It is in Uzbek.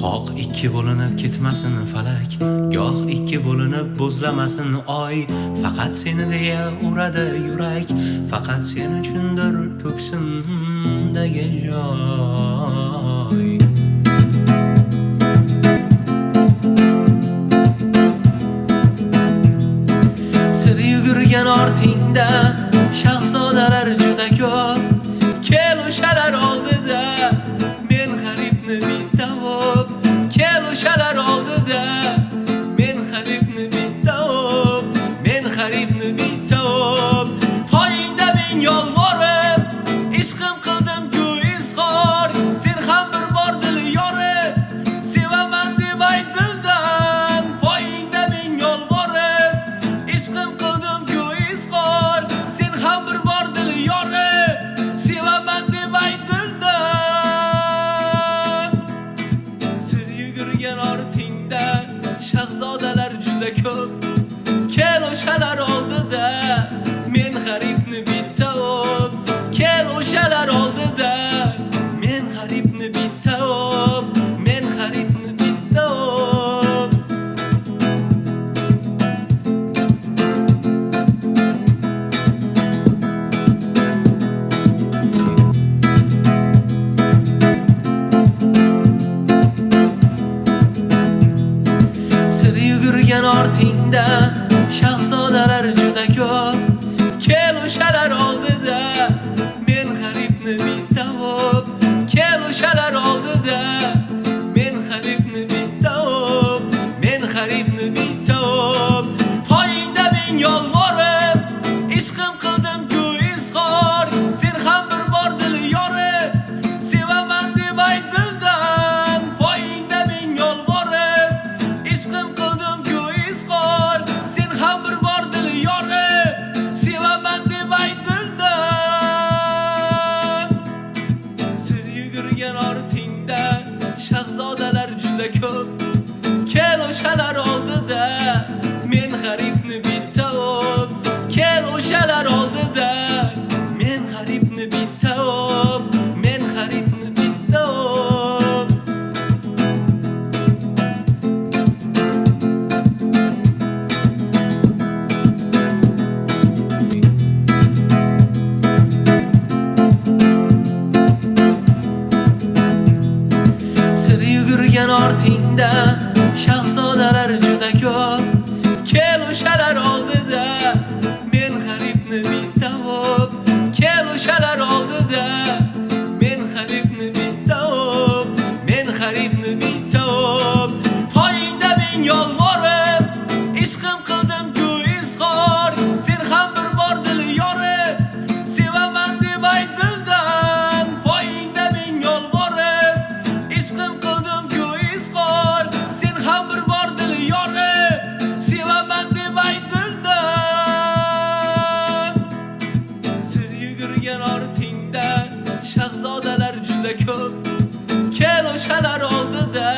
Qoq ikki bo'linib ketmasin falak, goh ikki bo'linib bo'zlamasin oy. Faqat seni deya uradi yurak, faqat sen uchundir ko'ksimdagi joy. Sir yugurgan ortingda shahzodalar juda ko'p. Kel o'shalar oldida men g'aribni bitta o'p. Kel o'shalar oldida men g'aribni bitta o'p. Men g'aribni bitta o'p. Poyingda men yolvorib ishqim qildim-ku izhor. Sen ham bir bor dil yorib sevaman deb aytildan. Poyingda men yolvorib ishqim qildim-ku izhor. Sen ham bir bor dil yorib sevaman deb aytildan. Sir yugurgan ortingda shahzodalar juda ko'p. Kel o'shalar oldida men g'aribni bitta o'p. Kel o'shalar oldida men g'aribni bitta o'p. Men g'aribni bitta o'p. Sir yugurgan ortingda shahzodalar juda ko'p. Kel o'shalar oldida men g'aribni bitta o'p. Kel o'shalar oldida men g'aribni bitta o'p. Men g'aribni bitta o'p. Poyingda men yolvorib ishqim qildim-ku izhor. Sen ham bir bor dil yorib sevaman deb aytildan. Poyingda men yolvorib ishqim qildim-ku izhor. Sen ham bir bor dil yorib sevaman deb aytildan. Sir yugurgan ortingda shahzodalar juda ko'p. Kel o'shalar oldida men g'aribni bitta o'p. Kel o'shalar oldida men g'aribni bitta o'p. Men g'aribni bitta o'p. Sir yugurgan ortingda shahzodalar juda ko'p. Kel o'shalar oldida men g'aribni bitta o'p. Kel o'shalar oldida men g'aribni bitta o'p. Men g'aribni bitta o'p. Poyingda men yolvorib ishqim qildim-ku izhor. Sen ham bir bor dil yorib sevaman deb aytildan. Poyingda men yolvorib ishqim qildim-ku izhor. Sen ham bir bor dil yorib sevaman deb aytildan. Sir yugurgan ortingda shahzodalar juda ko'p. Kel o'shalar oldida